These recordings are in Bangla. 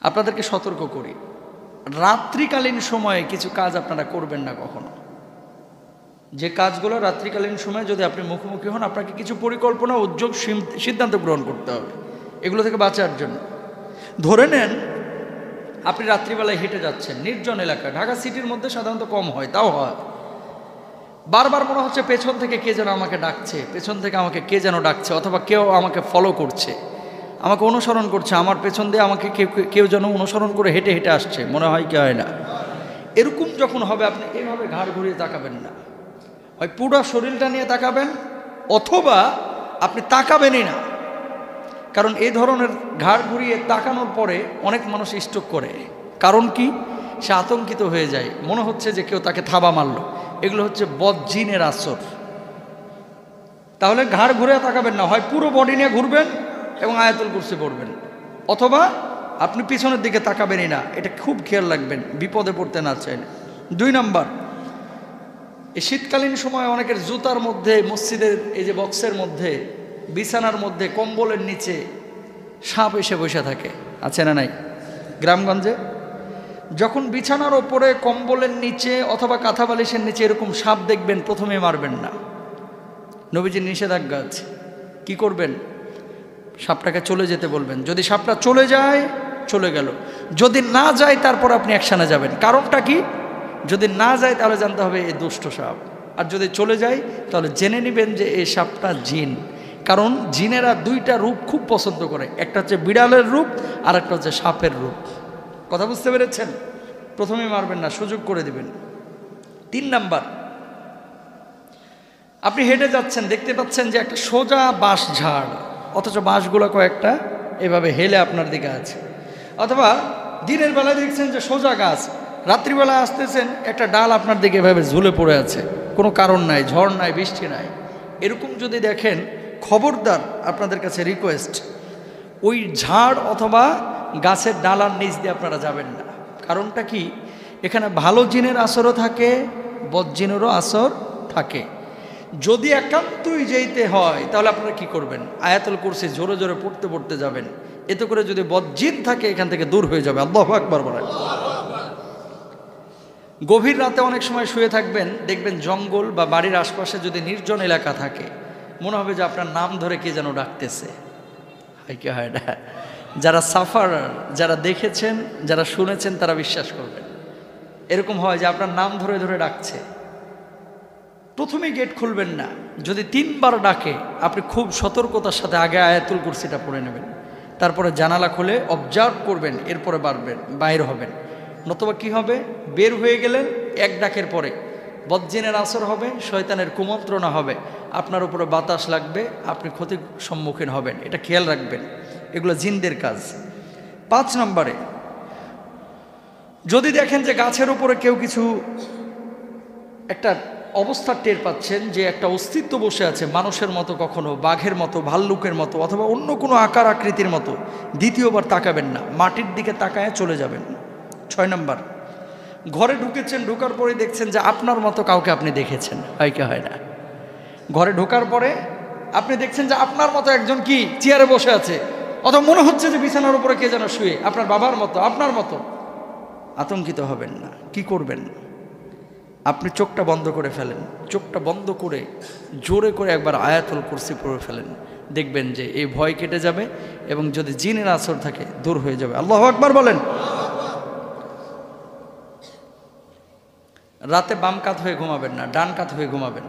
আপনাদেরকে সতর্ক করি, রাত্রিকালীন সময়ে কিছু কাজ আপনারা করবেন না কখনো। যে কাজগুলো রাত্রিকালীন সময়ে যদি আপনি মুখোমুখি হন, আপনাকে কিছু পরিকল্পনা উদ্যোগ সিদ্ধান্ত গ্রহণ করতে হবে এগুলো থেকে বাঁচার জন্য। ধরে নেন আপনি রাত্রিবেলায় হেঁটে যাচ্ছেন নির্জন এলাকা, ঢাকা সিটির মধ্যে সাধারণত কম হয়, তাও হয়। বারবার মনে হচ্ছে পেছন থেকে কে যেন আমাকে ডাকছে, পেছন থেকে আমাকে কে যেন ডাকছে, অথবা কেউ আমাকে ফলো করছে, আমাকে অনুসরণ করছে, আমার পেছন দিয়ে আমাকে কেউ যেন অনুসরণ করে হেঁটে হেঁটে আসছে, মনে হয় কি হয় না? এরকম যখন হবে আপনি এভাবে ঘাড় ঘুরিয়ে তাকাবেন না, হয় পুরো শরীরটা নিয়ে তাকাবেন, অথবা আপনি তাকাবেনই না। কারণ এই ধরনের ঘাড় ঘুরিয়ে তাকানোর পরে অনেক মানুষ স্ট্রোক করে। কারণ কি? সে আতঙ্কিত হয়ে যায়, মনে হচ্ছে যে কেউ তাকে থাবা মারলো। এগুলো হচ্ছে বদজিনের আসর। তাহলে ঘাড় ঘুরে তাকাবেন না, হয় পুরো বডি নিয়ে ঘুরবেন এবং আয়াতুল কুরসি পড়বেন, অথবা আপনি পিছনের দিকে তাকাবেনই না। এটা খুব খেয়াল রাখবেন, বিপদে পড়তে না চাইলে। 2 নম্বর, এই শীতকালীন সময় অনেকের জুতার মধ্যে, মসজিদের এই যে বক্সের মধ্যে, বিছানার মধ্যে, কম্বলের নিচে সাপ এসে বসে থাকে, আছে না নাই? গ্রামগঞ্জে যখন বিছানার ওপরে, কম্বলের নিচে অথবা কাঁথা বালিশের নিচে এরকম সাপ দেখবেন, প্রথমে মারবেন না। নবীজির নিষেধাজ্ঞা আছে। কি করবেন? সাপটাকে চলে যেতে বলবেন। যদি সাপটা চলে যায়, চলে গেল। যদি না যায়, তারপর আপনি অ্যাকশানে যাবেন। কারণটা কি? যদি না যায় তাহলে জানতে হবে এই দুষ্ট সাপ, আর যদি চলে যায় তাহলে জেনে নেবেন যে এই সাপটা জিন। কারণ জিনেরা 2টা রূপ খুব পছন্দ করে, একটা হচ্ছে বিড়ালের রূপ আর একটা হচ্ছে সাপের রূপ। কথা বুঝতে পেরেছেন? প্রথমে মারবেন না, সুযোগ করে দিবেন। 3 নাম্বার, আপনি হেঁটে যাচ্ছেন, দেখতে পাচ্ছেন যে একটা সোজা বাঁশ ঝাড়, অথচ বাঁশগুলো কয়েকটা এভাবে হেলে আপনার দিকে আছে। অথবা দিনের বেলায় দেখছেন যে সোজা গাছ, রাত্রিবেলা আসতেছেন একটা ডাল আপনার দিকে এভাবে ঝুলে পড়ে আছে, কোনো কারণ নাই, ঝড় নাই, বৃষ্টি নাই। এরকম যদি দেখেন, খবরদার, আপনাদের কাছে রিকোয়েস্ট, ওই ঝাড় অথবা গাছের ডালার নিচ দিয়ে আপনারা যাবেন না। কারণটা কি? এখানে ভালো জিনের আসরও থাকে, বদজিনেরও আসর থাকে। যদি একান্তই যেতে হয় তাহলে আপনারা কি করবেন? আয়াতুল কুরসি জোরে জোরে পড়তে পড়তে যাবেন। এতে করে যদি বদজিন থাকে এখান থেকে দূর হয়ে যাবে। আল্লাহু আকবার বলেন। গভীর রাতে অনেক সময় শুয়ে থাকবেন, দেখবেন জঙ্গল বা বাড়ির আশপাশে যদি নির্জন এলাকা থাকে, মনে হবে যে আপনার নাম ধরে কে যেন ডাকতেছে। হয় কি হয় না? যারা সাফার, যারা দেখেছেন, যারা শুনেছেন, তারা বিশ্বাস করবেন। এরকম হয় যে আপনার নাম ধরে ধরে ডাকছে। প্রথমেই গেট খুলবেন না। যদি 3 বার ডাকে, আপনি খুব সতর্কতার সাথে আগে আয়াতুল কুরসিটা পড়ে নেবেন, তারপরে জানালা খুলে অবজার্ভ করবেন, এরপরে বাইর হবেন। নতুবা কি হবে? বের হয়ে গেলেন, 1 ডাকের পরে বদজিনের আসর হবে, শয়তানের কুমন্ত্রণা হবে, আপনার উপরে বাতাস লাগবে, আপনি ক্ষতির সম্মুখীন হবেন। এটা খেয়াল রাখবেন, এগুলো জিনদের কাজ। 5 নম্বরে, যদি দেখেন যে গাছের উপরে কেউ কিছু একটা অবস্থা টের পাচ্ছেন, যে একটা অস্তিত্ব বসে আছে, মানুষের মতো, কখনো বাঘের মতো, ভাল্লুকের মতো, অথবা অন্য কোনো আকার আকৃতির মতো, দ্বিতীয়বার তাকাবেন না, মাটির দিকে তাকায় চলে যাবেন। 6 নম্বর, ঘরে ঢুকেছেন, ঢোকার পরে দেখছেন যে আপনার মতো কাউকে আপনি দেখেছেন। হয় কি হয় না? ঘরে ঢোকার পরে আপনি দেখছেন যে আপনার মতো একজন কি চেয়ারে বসে আছে, অথবা মনে হচ্ছে যে বিছানার উপরে কে যেন শুয়ে, আপনার বাবার মতো, আপনার মতো। আতঙ্কিত হবেন না। কি করবেন? আপনি চোখটা বন্ধ করে ফেলেন, চোখটা বন্ধ করে জোরে করে একবার আয়াতুল কুরসি পড়ে ফেলেন, দেখবেন যে এই ভয় কেটে যাবে এবং যদি জিনের আসর থাকে দূর হয়ে যাবে। আল্লাহু আকবার বলেন। রাতে বাম কাত হয়ে ঘুমাবেন না, ডান কাত হয়ে ঘুমাবেন।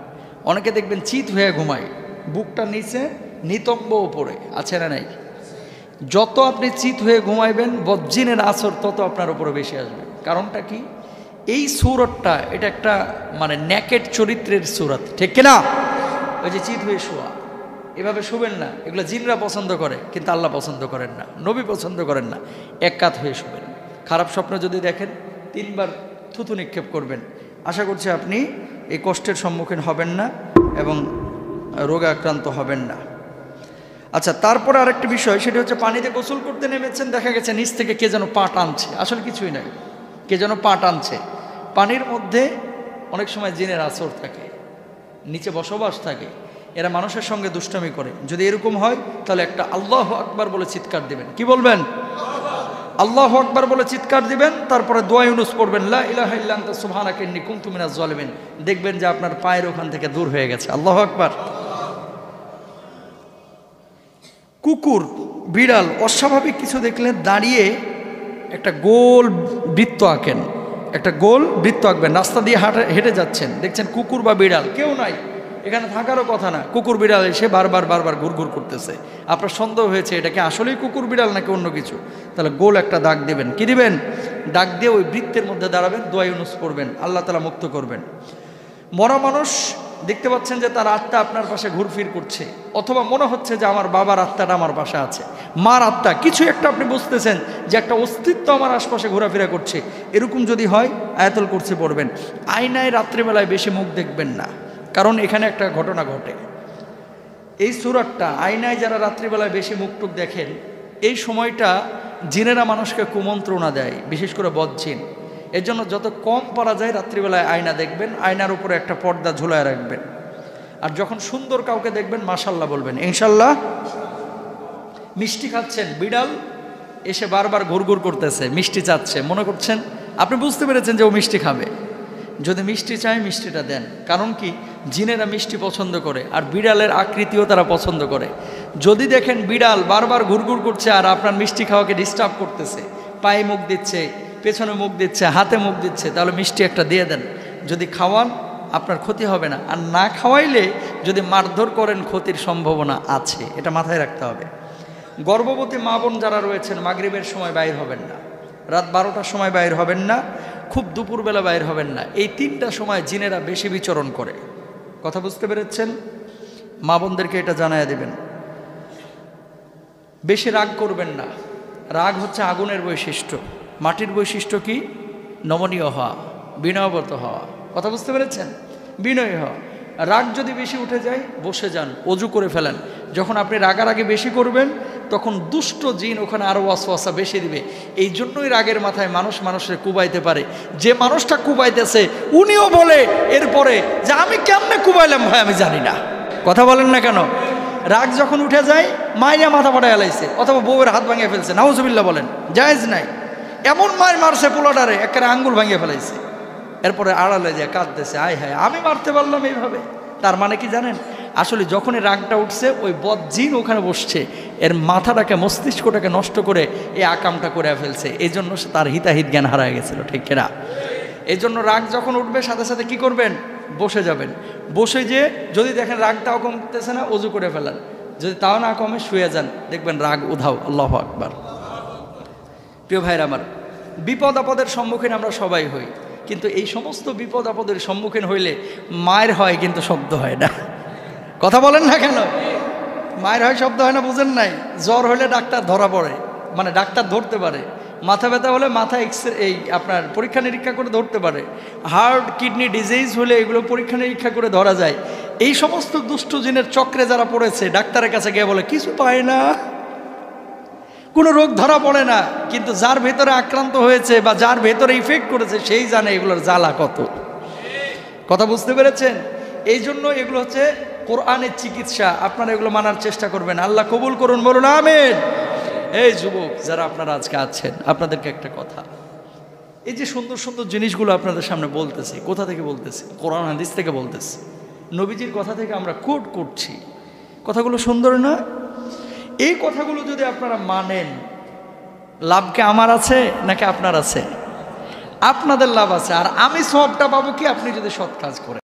অনেকে দেখবেন চিত হয়ে ঘুমায়, বুকটা নিচে, নিতম্ব উপরে, আছে না নাই? যত আপনি চিত হয়ে ঘুমাইবেন, বদজিনের আসর তত আপনার উপরে বেশি আসবে। কারণটা কি? এই সূরতটা, এটা একটা মানে নেকেট চরিত্রের সূরত, ঠিক কিনা? ওই যে চিত হয়ে শোয়া, এভাবে শুবেন না। এগুলো জিনরা পছন্দ করে, কিন্তু আল্লাহ পছন্দ করেন না, নবী পছন্দ করেন না। 1 কাত হয়ে শুবেন। খারাপ স্বপ্ন যদি দেখেন, 3 বার থুতু নিক্ষেপ করবেন। আশা করছি আপনি এই কষ্টের সম্মুখীন হবেন না এবং রোগে আক্রান্ত হবেন না। আচ্ছা, তারপরে আরেকটা বিষয়, সেটা হচ্ছে পানিতে গোসল করতে নেমেছেন, দেখা গেছে নিচ থেকে কে যেন পা টানছে। আসলে কিছুই নাই, কে যেন পা টানছে। পানির মধ্যে অনেক সময় জিনের আসর থাকে, নিচে বসবাস থাকে, এরা মানুষের সঙ্গে দুষ্টামি করে। যদি এরকম হয় তাহলে একটা আল্লাহু আকবার বলে চিৎকার দেবেন। কি বলবেন? আল্লাহু আকবার বলে চিৎকার দিবেন, তারপরে দোয়া ইউনুস পড়বেন, লা ইলাহা ইল্লা আনতা সুবহানাকা ইন্নী কুনতু মিনাজ জালিমিন। দেখবেন যে আপনার পায়ের ওখান থেকে দূর হয়ে গেছে। আল্লাহু আকবার। কুকুর, বিড়াল অস্বাভাবিক কিছু দেখলে দাঁড়িয়ে একটা গোল বৃত্ত আঁকেন, একটা গোল বৃত্ত আঁকবেন। রাস্তা দিয়ে হেঁটে যাচ্ছেন, দেখছেন কুকুর বা বিড়াল, কেউ নাই, এখানে থাকারও কথা না, কুকুর বিড়াল এসে বারবার ঘুরঘুর করতেছে। আপনার সন্দেহ হয়েছে এটা কি আসলেই কুকুর বিড়াল নাকি অন্য কিছু, তাহলে গোল একটা দাগ দেবেন। কি দিবেন? দাগ দিয়ে ওই বৃত্তের মধ্যে দাঁড়াবেন, দোয়া ইউনুস পড়বেন, আল্লাহ তাআলা মুক্ত করবেন। মরা মানুষ দেখতে পাচ্ছেন যে তার আত্মা আপনার পাশে ঘুরফির করছে, অথবা মনে হচ্ছে যে আমার বাবার আত্মাটা আমার পাশে আছে, মার আত্মা, কিছু একটা আপনি বুঝতেছেন যে একটা অস্তিত্ব আমার আশপাশে ঘোরাফেরা করছে। এরকম যদি হয় আয়াতুল কুরসি পড়বেন। আয়নায় রাত্রিবেলায় বেশি মুখ দেখবেন না, কারণ এখানে একটা ঘটনা ঘটে। এই সূরাটা আয়নায় যারা রাত্রিবেলায় বেশি মুখ টুক দেখেন, এই সময়টা জিনেরা মানুষকে কুমন্ত্রণা দেয়, বিশেষ করে বদজিন। এর জন্য যত কম পারা যায় রাত্রিবেলায় আয়না দেখবেন, আয়নার উপরে একটা পর্দা ঝুলায় রাখবেন। আর যখন সুন্দর কাউকে দেখবেন মাশাল্লাহ বলবেন, ইনশাল্লাহ। মিষ্টি খাচ্ছেন, বিড়াল এসে বারবার ঘুরঘুর করতেছে, মিষ্টি চাচ্ছে, মনে করছেন আপনি বুঝতে পেরেছেন যে ও মিষ্টি খাবে। যদি মিষ্টি চায় মিষ্টিটা দেন, কারণ কি জিনেরা মিষ্টি পছন্দ করে, আর বিড়ালের আকৃতিও তারা পছন্দ করে। যদি দেখেন বিড়াল বারবার ঘুরঘুর করছে আর আপনার মিষ্টি খাওয়াকে ডিস্টার্ব করতেছে, পায়ে মুখ দিচ্ছে, পেছনে মুখ দিচ্ছে, হাতে মুখ দিচ্ছে, তাহলে মিষ্টি একটা দিয়ে দেন। যদি খাওয়ান আপনার ক্ষতি হবে না, আর না খাওয়াইলে যদি মারধর করেন ক্ষতির সম্ভাবনা আছে, এটা মাথায় রাখতে হবে। গর্ভবতী মা বোন যারা রয়েছেন মাগরিবের সময় বাইর হবেন না, রাত 12টার সময় বাইর হবেন না, খুব দুপুরবেলা বাইর হবেন না। এই 3টা সময় জিনেরা বেশি বিচরণ করে। কথা বুঝতে পেরেছেন? মা বোনদেরকে এটা জানায়া দেবেন। বেশি রাগ করবেন না, রাগ হচ্ছে আগুনের বৈশিষ্ট্য। মাটির বৈশিষ্ট্য কি? নমনীয় হওয়া, বিনয়বত হওয়া। কথা বুঝতে পেরেছেন? বিনয়ী হওয়া। রাগ যদি বেশি উঠে যায় বসে যান, অজু করে ফেলেন। যখন আপনি রাগারাগি বেশি করবেন তখন দুষ্ট জিন ওখানে আরও ওয়াসওয়াসা বেশি দিবে। এই জন্যই রাগের মাথায় মানুষ মানুষের কুবাইতে পারে। যে মানুষটা কুবাইতেছে উনিও বলে এরপরে যে আমি কেমনে কুবাইলাম ভাই আমি জানি না। কথা বলেন না কেন? রাগ যখন উঠে যায় মাইয়া মাথা ফাটায় এলাইছে, অথবা বউয়ের হাত ভাঙিয়ে ফেলছে, নাউজুবিল্লাহ বলেন, জায়েজ নাই। এমন মায়ের মারছে পোলাটারে একেবারে আঙ্গুল ভাঙিয়ে ফেলাইছে, এরপরে আড়ালে যায় কাঁদতেছে, আয় হায় আমি মারতে পারলাম এইভাবে। তার মানে কি জানেন? আসলে যখনই রাগটা উঠছে ওই বদজিন ওখানে বসছে, এর মাথাটাকে মস্তিষ্কটাকে নষ্ট করে এই আকামটা করে ফেলছে। এই জন্য সে তার হিতাহিত জ্ঞান হারায় গেছিল, ঠিক কিনা? এই জন্য রাগ যখন উঠবে সাথে সাথে কি করবেন? বসে যাবেন। বসে যে যদি দেখেন রাগটাও কমতেছে না, অজু করে ফেলেন। যদি তাও না কমে শুয়ে যান, দেখবেন রাগ উধাও। আল্লাহু আকবার। প্রিয় ভাইরা আমার, বিপদ আপদের সম্মুখীন আমরা সবাই হই, কিন্তু এই সমস্ত বিপদ আপদের সম্মুখীন হইলে মায়ের হয় কিন্তু শব্দ হয় না। কথা বলেন না কেন? মায়ের হয় শব্দ হয় না, বুঝেন নাই? জ্বর হলে ডাক্তার ধরা পড়ে, মানে ডাক্তার ধরতে পারে। মাথা ব্যথা হলে মাথা এই আপনার পরীক্ষা নিরীক্ষা করে ধরতে পারে। হার্ট কিডনি ডিজিজ হলে এগুলো পরীক্ষা নিরীক্ষা করে ধরা যায়। এই সমস্ত দুষ্ট জিনের চক্রে যারা পড়েছে ডাক্তারের কাছে গিয়ে বলে কিছু পায় না, কোনো রোগ ধরা পড়ে না। কিন্তু যার ভেতরে আক্রান্ত হয়েছে বা যার ভেতরে ইফেক্ট করেছে সেই জানে এগুলোর জ্বালা কত। কথা বুঝতে পেরেছেন? এই জন্য এগুলো হচ্ছে কোরআনের চিকিৎসা। আপনারা এগুলো মানার চেষ্টা করবেন। আল্লাহ কবুল করুন, বলুন আমিন। এই যুবক যারা আপনারা আজকে আছেন, আপনাদেরকে একটা কথা, এই যে সুন্দর সুন্দর জিনিসগুলো আপনাদের সামনে বলতেছি, কোথা থেকে বলতেছি? কোরআন হাদিস থেকে বলতেছি, নবীজির কথা থেকে আমরা কোট করছি। কথাগুলো সুন্দর না? এই কথাগুলো যদি আপনারা মানেন, লাভ কি আমার আছে নাকি আপনার আছে? আপনাদের লাভ আছে। আর আমি সবটা পাবো কি? আপনি যদি সৎ কাজ করেন।